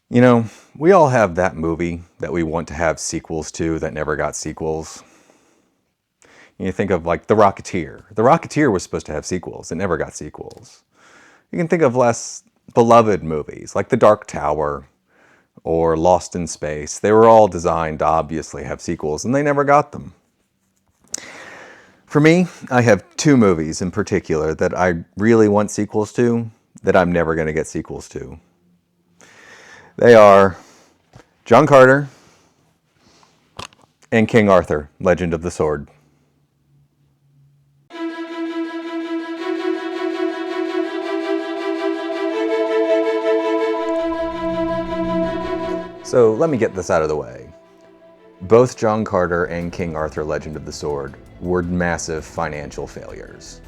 You know, we all have that movie that we want to have sequels to that never got sequels. You think of like The Rocketeer. The Rocketeer was supposed to have sequels. It never got sequels. You can think of less beloved movies like The Dark Tower or Lost in Space. They were all designed to obviously have sequels and they never got them. For me, I have two movies in particular that I really want sequels to that I'm never going to get sequels to. They are John Carter and King Arthur, Legend of the Sword. So let me get this out of the way. Both John Carter and King Arthur Legend of the Sword were massive financial failures.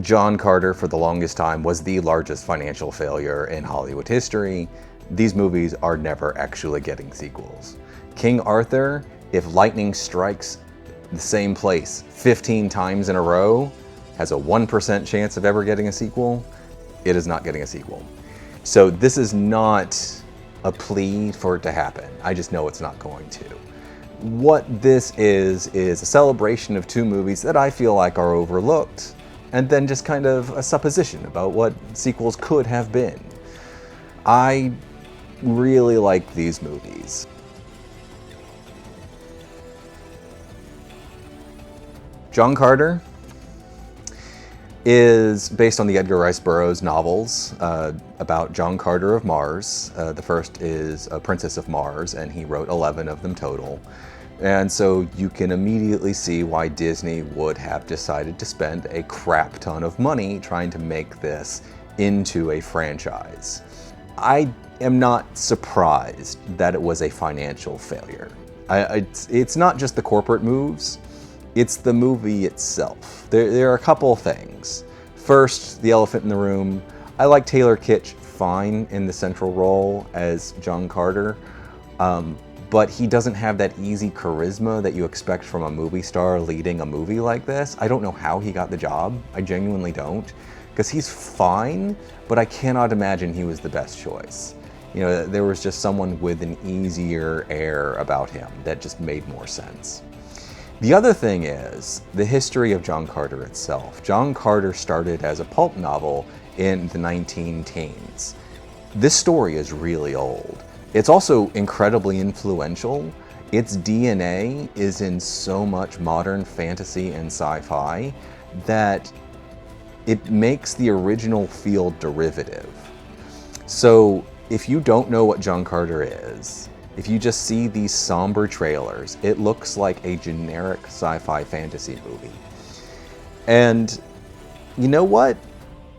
John Carter, for the longest time, was the largest financial failure in Hollywood history. These movies are never actually getting sequels. King Arthur, if lightning strikes the same place 15 times in a row, has a 1% chance of ever getting a sequel. It is not getting a sequel. So this is not a plea for it to happen. I just know it's not going to. What this is a celebration of two movies that I feel like are overlooked, and then just kind of a supposition about what sequels could have been. I really like these movies. John Carter is based on the Edgar Rice Burroughs novels about John Carter of Mars. The first is A Princess of Mars, and he wrote 11 of them total. And so you can immediately see why Disney would have decided to spend a crap ton of money trying to make this into a franchise. I am not surprised that it was a financial failure. It's not just the corporate moves, it's the movie itself. There are a couple things. First, the elephant in the room. I like Taylor Kitsch fine in the central role as John Carter, but he doesn't have that easy charisma that you expect from a movie star leading a movie like this. I don't know how he got the job. I genuinely don't, because he's fine, but I cannot imagine he was the best choice. You know, there was just someone with an easier air about him that just made more sense. The other thing is the history of John Carter itself. John Carter started as a pulp novel in the 19-teens. This story is really old. It's also incredibly influential. Its DNA is in so much modern fantasy and sci-fi that it makes the original feel derivative. So if you don't know what John Carter is, if you just see these somber trailers, it looks like a generic sci-fi fantasy movie. And you know what?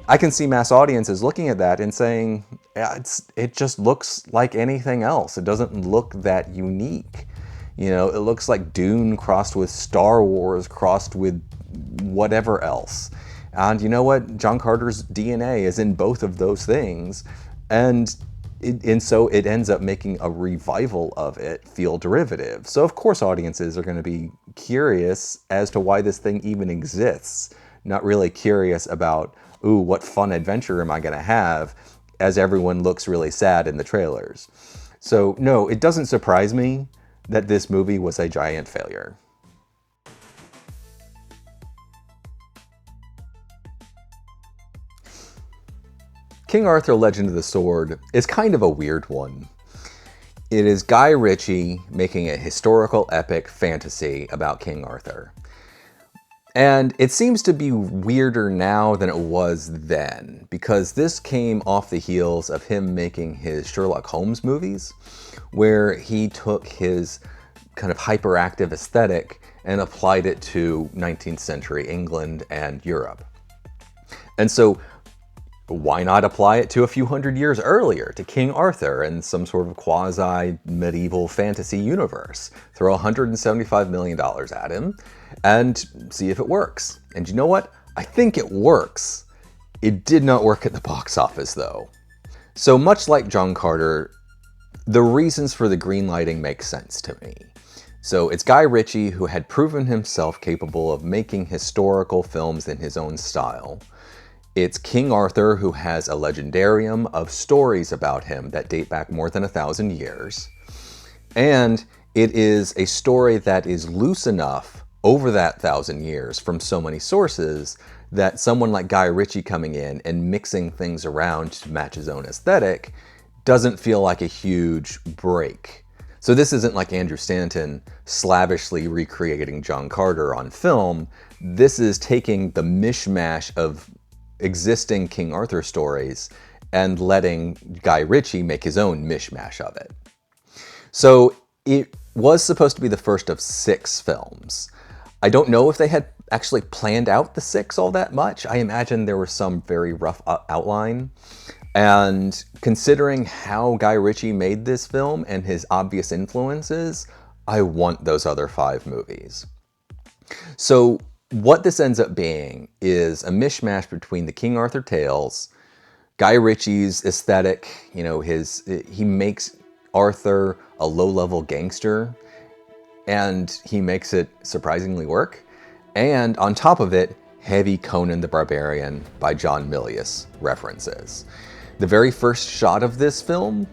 I can see mass audiences looking at that and saying, yeah, it just looks like anything else. It doesn't look that unique. You know, it looks like Dune crossed with Star Wars crossed with whatever else. And you know what? John Carter's DNA is in both of those things. And so it ends up making a revival of it feel derivative. So of course audiences are going to be curious as to why this thing even exists, not really curious about, ooh, what fun adventure am I going to have, as everyone looks really sad in the trailers. So no, it doesn't surprise me that this movie was a giant failure. King Arthur Legend of the Sword is kind of a weird one. It is Guy Ritchie making a historical epic fantasy about King Arthur. And it seems to be weirder now than it was then, because this came off the heels of him making his Sherlock Holmes movies, where he took his kind of hyperactive aesthetic and applied it to 19th century England and Europe. And so why not apply it to a few hundred years earlier, to King Arthur and some sort of quasi-medieval fantasy universe? Throw $175 million at him and see if it works. And you know what? I think it works. It did not work at the box office, though. So much like John Carter, the reasons for the greenlighting make sense to me. So it's Guy Ritchie, who had proven himself capable of making historical films in his own style. It's King Arthur who has a legendarium of stories about him that date back more than 1,000 years. And it is a story that is loose enough over that 1,000 years from so many sources that someone like Guy Ritchie coming in and mixing things around to match his own aesthetic doesn't feel like a huge break. So this isn't like Andrew Stanton slavishly recreating John Carter on film. This is taking the mishmash of existing King Arthur stories and letting Guy Ritchie make his own mishmash of it. So it was supposed to be the first of 6 films. I don't know if they had actually planned out the 6 all that much. I imagine there was some very rough outline. And considering how Guy Ritchie made this film and his obvious influences, I want those other 5 movies. So what this ends up being is a mishmash between the King Arthur tales, Guy Ritchie's aesthetic, he makes Arthur a low-level gangster, and he makes it surprisingly work. And on top of it, heavy Conan the Barbarian by John Milius references. The very first shot of this film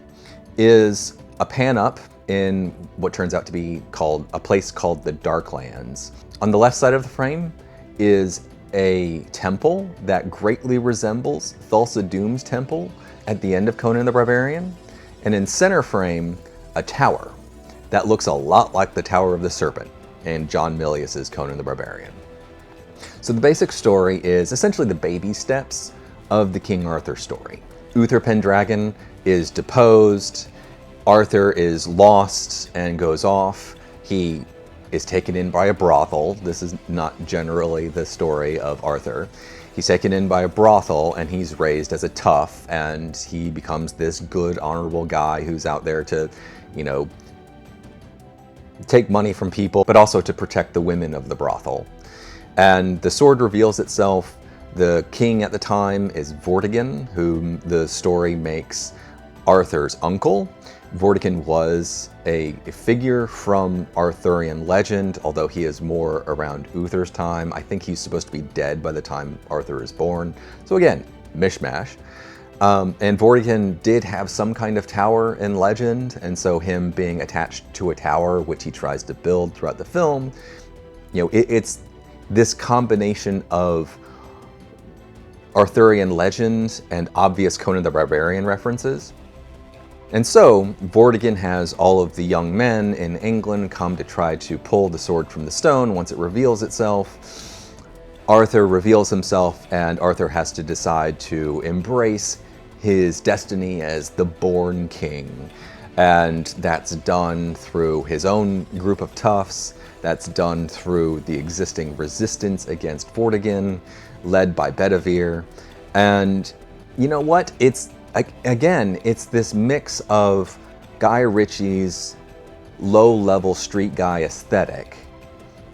is a pan up in what turns out to be called a place called the Darklands. On the left side of the frame is a temple that greatly resembles Thulsa Doom's temple at the end of Conan the Barbarian. And in center frame, a tower that looks a lot like the Tower of the Serpent in John Milius's Conan the Barbarian. So the basic story is essentially the baby steps of the King Arthur story. Uther Pendragon is deposed, Arthur is lost and goes off. He is taken in by a brothel. This is not generally the story of Arthur. He's taken in by a brothel and he's raised as a tough, and he becomes this good, honorable guy who's out there to, take money from people, but also to protect the women of the brothel. And the sword reveals itself. The king at the time is Vortigern, whom the story makes Arthur's uncle. Vortigern was a figure from Arthurian legend, although he is more around Uther's time. I think he's supposed to be dead by the time Arthur is born. So again, mishmash. And Vortigern did have some kind of tower in legend, and so him being attached to a tower, which he tries to build throughout the film, it's this combination of Arthurian legend and obvious Conan the Barbarian references. And so, Vortigern has all of the young men in England come to try to pull the sword from the stone once it reveals itself. Arthur reveals himself, and Arthur has to decide to embrace his destiny as the born king. And that's done through his own group of toughs. That's done through the existing resistance against Vortigern, led by Bedivere. And you know what? It's this mix of Guy Ritchie's low-level street guy aesthetic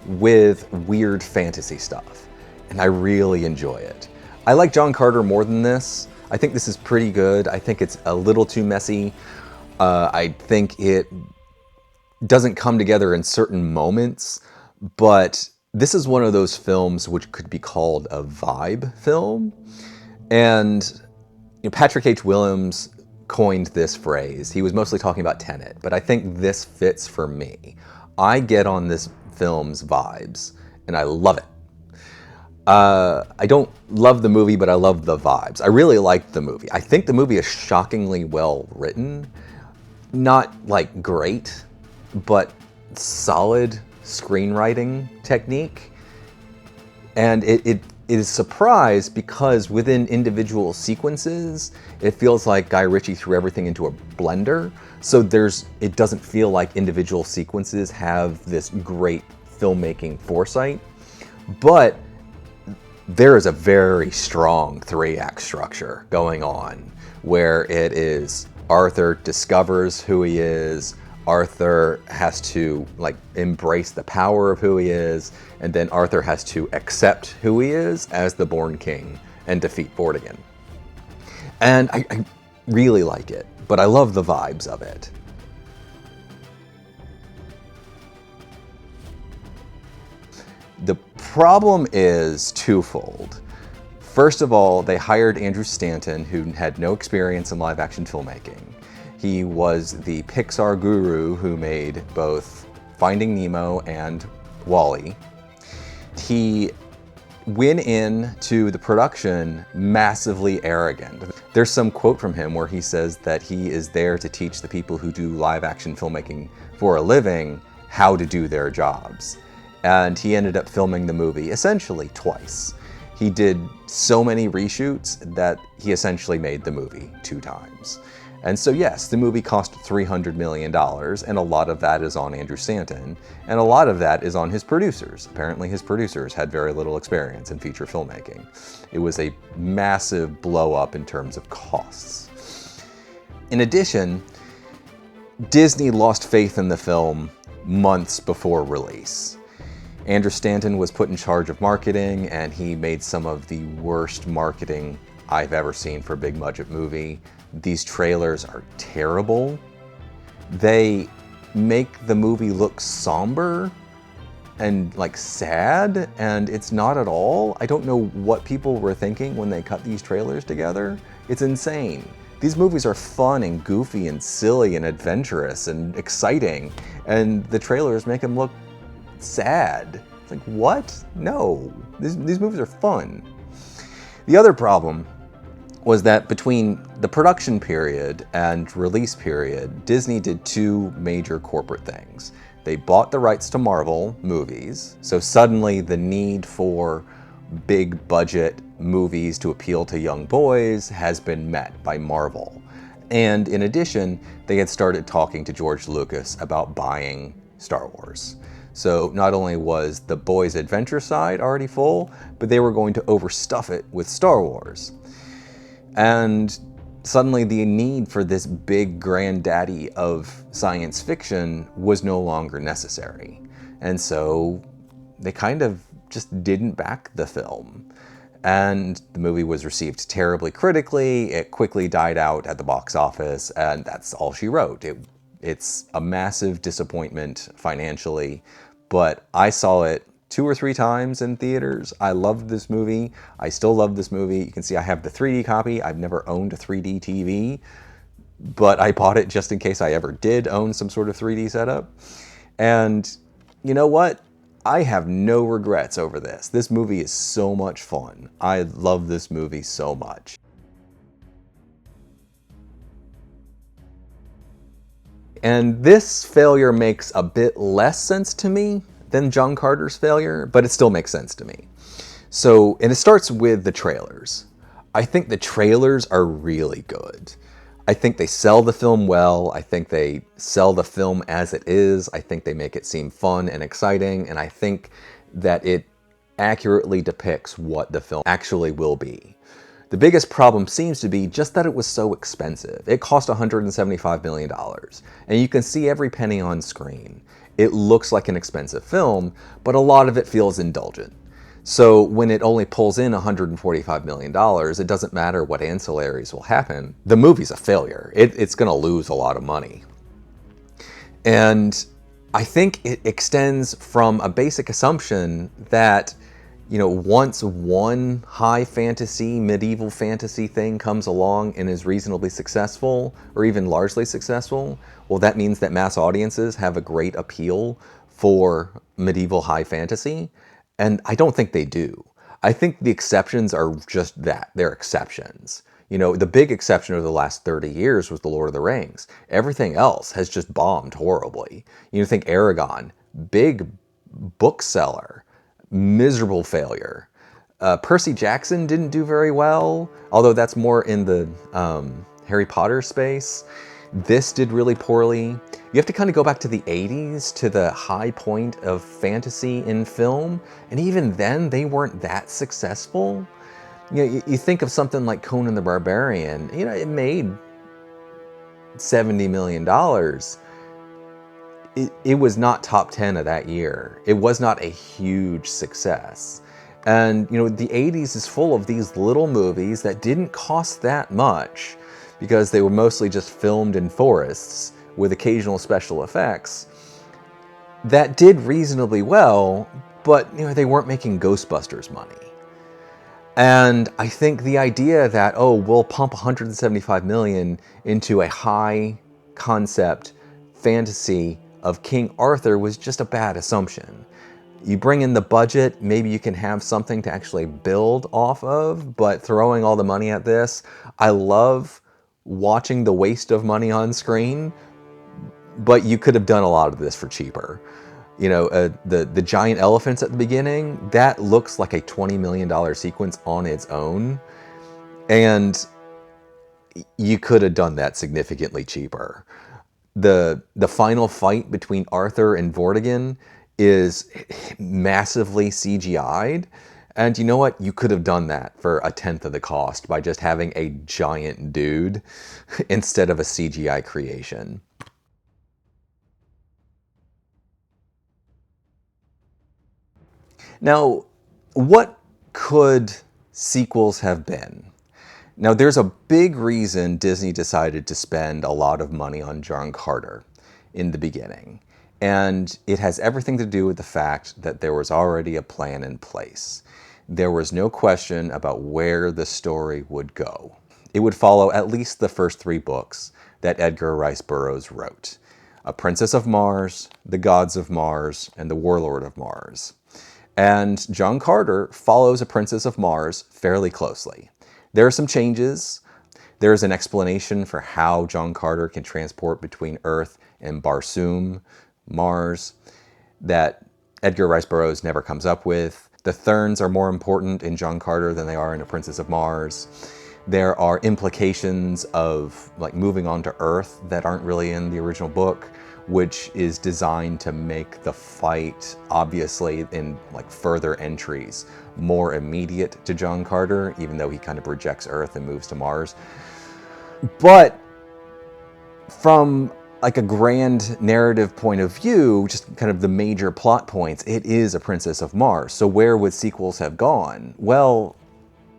with weird fantasy stuff. And I really enjoy it. I like John Carter more than this. I think this is pretty good. I think it's a little too messy. I think it doesn't come together in certain moments, but this is one of those films which could be called a vibe film. And Patrick H. Willems coined this phrase. He was mostly talking about Tenet, but I think this fits for me. I get on this film's vibes, and I love it. I don't love the movie, but I love the vibes. I really liked the movie. I think the movie is shockingly well written. Not like great, but solid screenwriting technique. And it is surprised because within individual sequences, it feels like Guy Ritchie threw everything into a blender. So it doesn't feel like individual sequences have this great filmmaking foresight. But there is a very strong 3-act structure going on where it is Arthur discovers who he is, Arthur has to embrace the power of who he is, and then Arthur has to accept who he is as the born king and defeat Vortigern. And I really like it, but I love the vibes of it. The problem is twofold. First of all, they hired Andrew Stanton, who had no experience in live-action filmmaking. He was the Pixar guru who made both Finding Nemo and WALL-E. He went into the production massively arrogant. There's some quote from him where he says that he is there to teach the people who do live-action filmmaking for a living how to do their jobs. And he ended up filming the movie essentially twice. He did so many reshoots that he essentially made the movie 2 times. And so yes, the movie cost $300 million, and a lot of that is on Andrew Stanton, and a lot of that is on his producers. Apparently his producers had very little experience in feature filmmaking. It was a massive blow up in terms of costs. In addition, Disney lost faith in the film months before release. Andrew Stanton was put in charge of marketing, and he made some of the worst marketing I've ever seen for a big budget movie. These trailers are terrible. They make the movie look somber and like sad, and it's not at all. I don't know what people were thinking when they cut these trailers together. It's insane. These movies are fun and goofy and silly and adventurous and exciting, and the trailers make them look sad. It's like, what? No, these movies are fun. The other problem was that between the production period and release period, Disney did 2 major corporate things. They bought the rights to Marvel movies, so suddenly the need for big budget movies to appeal to young boys has been met by Marvel. And in addition, they had started talking to George Lucas about buying Star Wars. So not only was the boys' adventure side already full, but they were going to overstuff it with Star Wars. And suddenly the need for this big granddaddy of science fiction was no longer necessary. And so they kind of just didn't back the film. And the movie was received terribly critically. It quickly died out at the box office, and that's all she wrote. It's a massive disappointment financially, but I saw it 2 or 3 times in theaters. I loved this movie. I still love this movie. You can see I have the 3D copy. I've never owned a 3D TV, but I bought it just in case I ever did own some sort of 3D setup. And you know what? I have no regrets over this. This movie is so much fun. I love this movie so much. And this failure makes a bit less sense to me than John Carter's failure, but it still makes sense to me. So, and it starts with the trailers. I think the trailers are really good. I think they sell the film well. I think they sell the film as it is. I think they make it seem fun and exciting, and I think that it accurately depicts what the film actually will be. The biggest problem seems to be just that it was so expensive. It cost $175 million, and you can see every penny on screen. It looks like an expensive film, but a lot of it feels indulgent. So when it only pulls in $145 million, it doesn't matter what ancillaries will happen. The movie's a failure. It's going to lose a lot of money. And I think it extends from a basic assumption that, you know, once one high fantasy, medieval fantasy thing comes along and is reasonably successful, or even largely successful, well, that means that mass audiences have a great appeal for medieval high fantasy. And I don't think they do. I think the exceptions are just that. They're exceptions. You know, the big exception over the last 30 years was The Lord of the Rings. Everything else has just bombed horribly. You think Aragon, big bookseller, miserable failure. Percy Jackson didn't do very well, although that's more in the Harry Potter space. This did really poorly. You have to kind of go back to the 80s, to the high point of fantasy in film, and even then they weren't that successful. You know, you think of something like Conan the Barbarian, you know, it made $70 million. It was not top 10 of that year. It was not a huge success. And, you know, the 80s is full of these little movies that didn't cost that much because they were mostly just filmed in forests with occasional special effects that did reasonably well, but, you know, they weren't making Ghostbusters money. And I think the idea that, oh, we'll pump 175 million into a high concept fantasy of King Arthur was just a bad assumption. You bring in the budget, maybe you can have something to actually build off of, but throwing all the money at this, I love watching the waste of money on screen, but you could have done a lot of this for cheaper. You know, the giant elephants at the beginning, that looks like a $20 million sequence on its own. And you could have done that significantly cheaper. The final fight between Arthur and Vortigern is massively CGI'd. And you know what? You could have done that for a tenth of the cost by just having a giant dude instead of a CGI creation. Now, what could sequels have been? Now, there's a big reason Disney decided to spend a lot of money on John Carter in the beginning. And it has everything to do with the fact that there was already a plan in place. There was no question about where the story would go. It would follow at least the first three books that Edgar Rice Burroughs wrote: A Princess of Mars, The Gods of Mars, and The Warlord of Mars. And John Carter follows A Princess of Mars fairly closely. There are some changes. There's an explanation for how John Carter can transport between Earth and Barsoom, Mars, that Edgar Rice Burroughs never comes up with. The Therns are more important in John Carter than they are in A Princess of Mars. There are implications of like moving on to Earth that aren't really in the original book, which is designed to make the fight, obviously in like further entries, more immediate to John Carter, even though he kind of rejects Earth and moves to Mars. But from like a grand narrative point of view, just kind of the major plot points, it is A Princess of Mars. So where would sequels have gone? Well,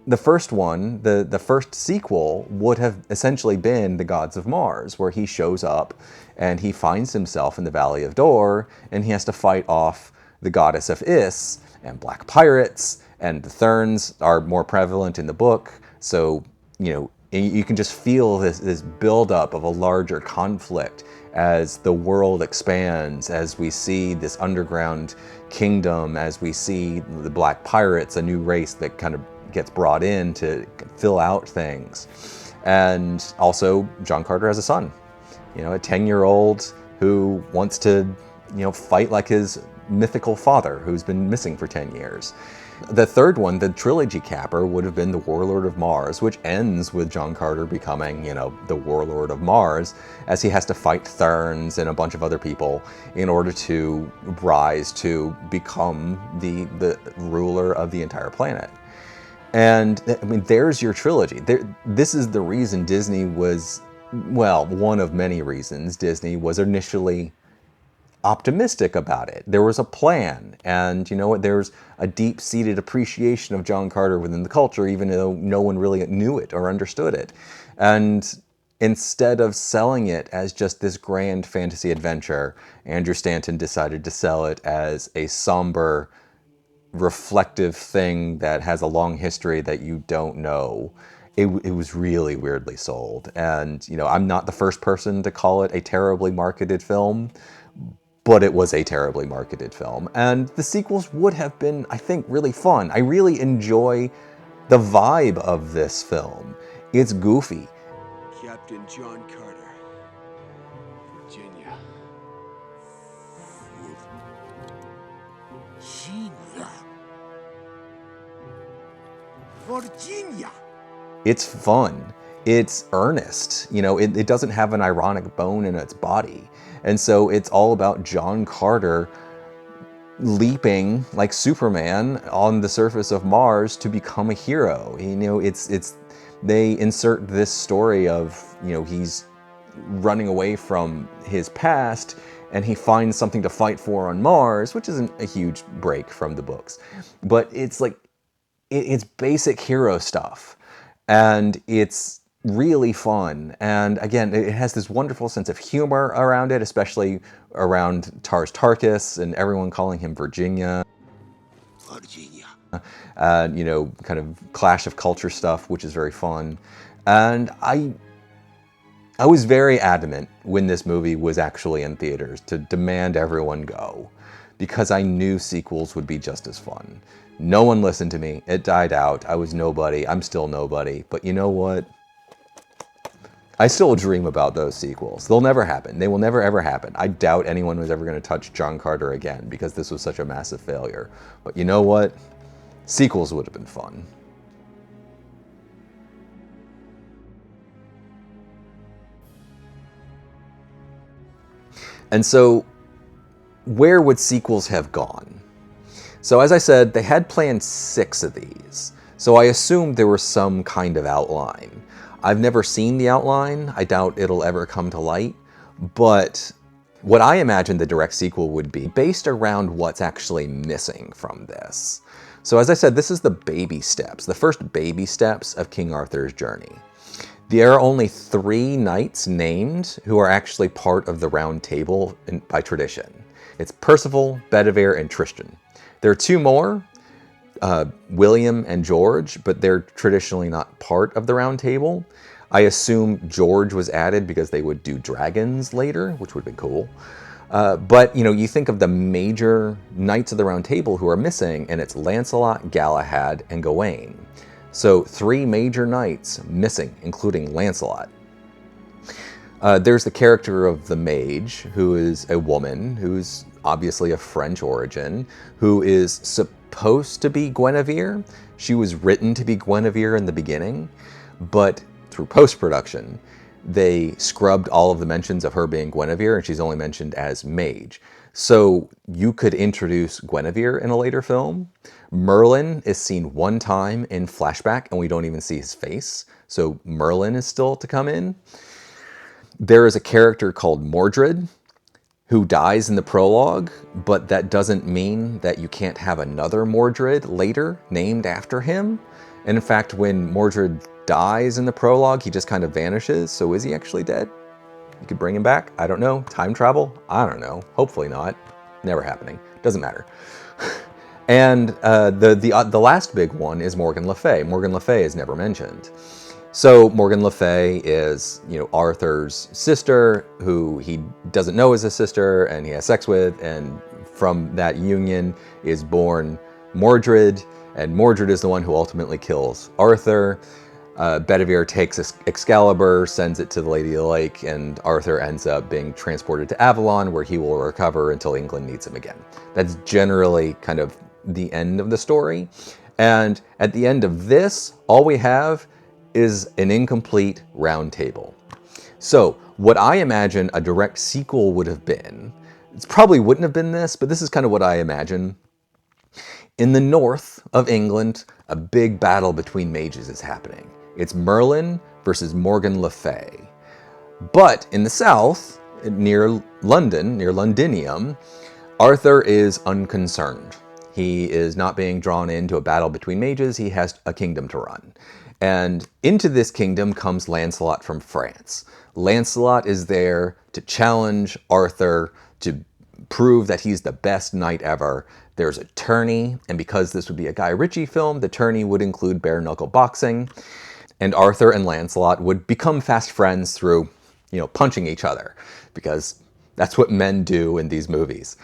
the first one, the first sequel, would have essentially been The Gods of Mars, where he shows up and he finds himself in the Valley of Dor, and he has to fight off the goddess of Is and black pirates, and the Therns are more prevalent in the book. So, you know, you can just feel this buildup of a larger conflict as the world expands, as we see this underground kingdom, as we see the black pirates, a new race that kind of gets brought in to fill out things. And also, John Carter has a son, you know, a 10-year-old who wants to, you know, fight like his mythical father who's been missing for 10 years. The third one, the trilogy capper, would have been The Warlord of Mars, which ends with John Carter becoming, you know, the Warlord of Mars, as he has to fight Therns and a bunch of other people in order to rise to become the ruler of the entire planet. And I mean, there's your trilogy. This is the reason Disney was, well, one of many reasons Disney was initially optimistic about it. There was a plan, and you know what? There's a deep-seated appreciation of John Carter within the culture, even though no one really knew it or understood it. And instead of selling it as just this grand fantasy adventure, Andrew Stanton decided to sell it as a somber, reflective thing that has a long history that you don't know. It was really weirdly sold. And, you know, I'm not the first person to call it a terribly marketed film, but it was a terribly marketed film. And the sequels would have been, I think, really fun. I really enjoy the vibe of this film. It's goofy. Captain John Carter, Virginia. Virginia. It's fun. It's earnest. You know, it doesn't have an ironic bone in its body. And so it's all about John Carter leaping like Superman on the surface of Mars to become a hero. You know, they insert this story of, you know, he's running away from his past and he finds something to fight for on Mars, which isn't a huge break from the books. But it's like, it's basic hero stuff. And it's really fun. And again, it has this wonderful sense of humor around it, especially around Tars Tarkas and everyone calling him Virginia. Virginia. kind of clash of culture stuff, which is very fun. And I was very adamant when this movie was actually in theaters to demand everyone go, because I knew sequels would be just as fun. No one listened to me. It died out. I was nobody. I'm still nobody. But you know what? I still dream about those sequels. They'll never happen. They will never ever happen. I doubt anyone was ever going to touch John Carter again because this was such a massive failure. But you know what? Sequels would have been fun. And so, where would sequels have gone? So as I said, they had planned 6 of these. So I assumed there was some kind of outline. I've never seen the outline. I doubt it'll ever come to light. But what I imagine the direct sequel would be based around what's actually missing from this. So as I said, this is the baby steps, the first baby steps of King Arthur's journey. There are only 3 knights named who are actually part of the Round Table by tradition. It's Percival, Bedivere, and Tristan. There are 2 more, William and George, but they're traditionally not part of the Round Table. I assume George was added because they would do dragons later, which would have been cool. But you think of the major knights of the Round Table who are missing, and it's Lancelot, Galahad, and Gawain. So 3 major knights missing, including Lancelot. There's the character of the mage, who is a woman, who's obviously of French origin, who is supposed to be Guinevere. She was written to be Guinevere in the beginning, but through post-production, they scrubbed all of the mentions of her being Guinevere, and she's only mentioned as mage. So you could introduce Guinevere in a later film. Merlin is seen 1 time in flashback, and we don't even see his face. So Merlin is still to come in. There is a character called Mordred who dies in the prologue, but that doesn't mean that you can't have another Mordred later named after him. And in fact, when Mordred dies in the prologue, he just kind of vanishes. So is he actually dead? You could bring him back. I don't know. Time travel? I don't know. Hopefully not. Never happening. Doesn't matter. And the last big one is Morgan Le Fay. Morgan Le Fay is never mentioned. So Morgan Le Fay is, Arthur's sister, who he doesn't know is a sister, and he has sex with, and from that union is born Mordred, and Mordred is the one who ultimately kills Arthur. Bedivere takes Excalibur, sends it to the Lady of the Lake, and Arthur ends up being transported to Avalon, where he will recover until England needs him again. That's generally kind of the end of the story. And at the end of this, all we have is an incomplete Round Table. So what I imagine a direct sequel would have been, it probably wouldn't have been this, but this is kind of what I imagine. In the north of England, a big battle between mages is happening. It's Merlin versus Morgan Le Fay. But in the south, near London, near Londinium, Arthur is unconcerned. He is not being drawn into a battle between mages. He has a kingdom to run. And into this kingdom comes Lancelot from France. Lancelot is there to challenge Arthur, to prove that he's the best knight ever. There's a tourney, and because this would be a Guy Ritchie film, the tourney would include bare-knuckle boxing, and Arthur and Lancelot would become fast friends through, punching each other, because that's what men do in these movies.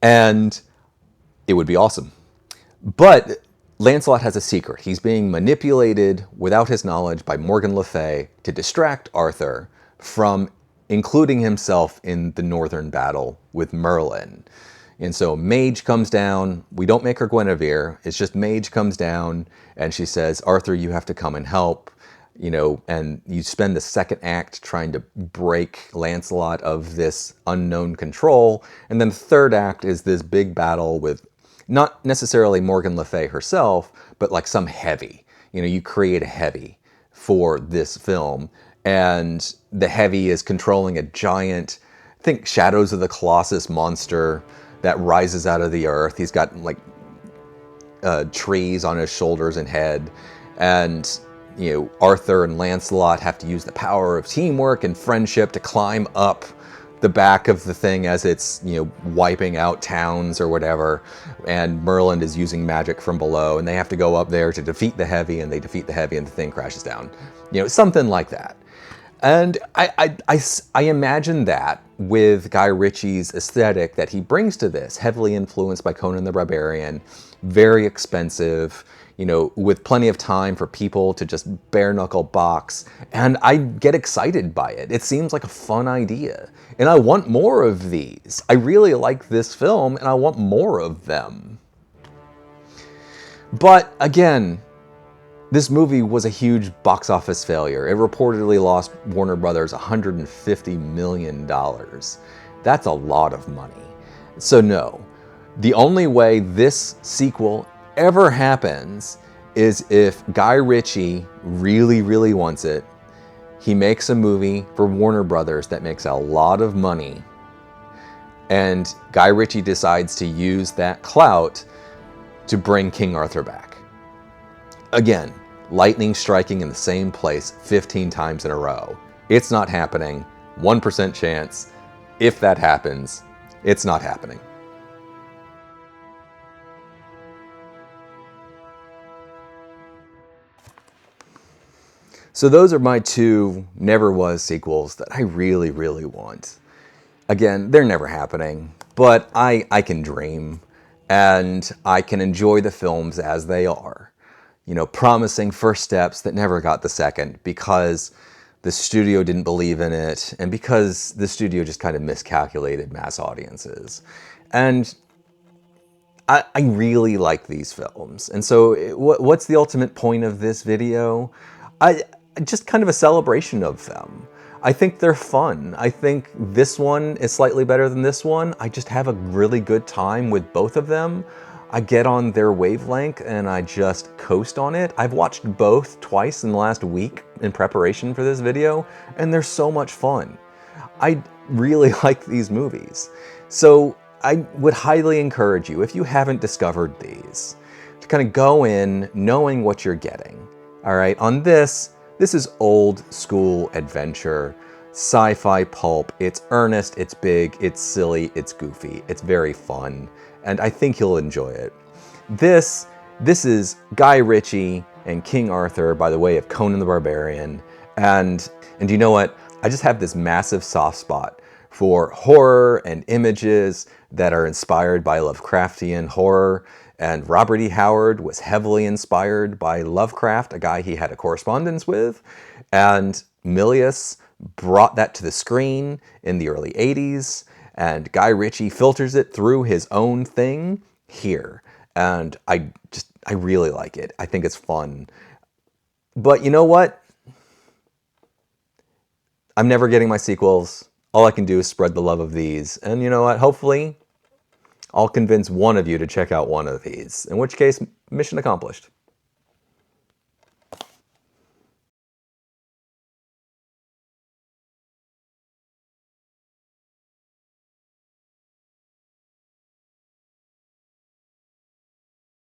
And it would be awesome. But Lancelot has a secret. He's being manipulated without his knowledge by Morgan Le Fay to distract Arthur from including himself in the northern battle with Merlin. And so Mage comes down. We don't make her Guinevere. It's just Mage comes down and she says, Arthur, you have to come and help. And you spend the second act trying to break Lancelot of this unknown control. And then the third act is this big battle with not necessarily Morgan Le Fay herself, but like some heavy. You create a heavy for this film. And the heavy is controlling a giant, think Shadows of the Colossus monster that rises out of the earth. He's got like trees on his shoulders and head. And, Arthur and Lancelot have to use the power of teamwork and friendship to climb up the back of the thing as it's, wiping out towns or whatever, and Merlin is using magic from below, and they have to go up there to defeat the Heavy, and they defeat the Heavy, and the thing crashes down. Something like that. And I imagine that with Guy Ritchie's aesthetic that he brings to this, heavily influenced by Conan the Barbarian, very expensive, with plenty of time for people to just bare knuckle box. And I get excited by it. It seems like a fun idea. And I want more of these. I really like this film and I want more of them. But again, this movie was a huge box office failure. It reportedly lost Warner Brothers $150 million. That's a lot of money. So no, the only way this sequel ever happens is if Guy Ritchie really, really wants it. He makes a movie for Warner Brothers that makes a lot of money, and Guy Ritchie decides to use that clout to bring King Arthur back. Again, lightning striking in the same place 15 times in a row. It's not happening. 1% chance. If that happens, it's not happening. So those are my two Never Was sequels that I really, really want. Again, they're never happening, but I can dream, and I can enjoy the films as they are. Promising first steps that never got the second because the studio didn't believe in it, and because the studio just kind of miscalculated mass audiences. And I really like these films. And so what's the ultimate point of this video? Just kind of a celebration of them. I think they're fun. I think this one is slightly better than this one. I just have a really good time with both of them. I get on their wavelength and I just coast on it. I've watched both twice in the last week in preparation for this video, and they're so much fun. I really like these movies. So I would highly encourage you, if you haven't discovered these, to kind of go in knowing what you're getting. All right, on this is old school adventure, sci-fi pulp. It's earnest, it's big, it's silly, it's goofy, it's very fun, and I think you'll enjoy it. This is Guy Ritchie and King Arthur by the way of Conan the Barbarian, and you know what? I just have this massive soft spot for horror and images that are inspired by Lovecraftian horror. And Robert E. Howard was heavily inspired by Lovecraft, a guy he had a correspondence with. And Milius brought that to the screen in the early 80s. And Guy Ritchie filters it through his own thing here. And I really like it. I think it's fun. But you know what? I'm never getting my sequels. All I can do is spread the love of these. And you know what? Hopefully I'll convince one of you to check out one of these, in which case, mission accomplished.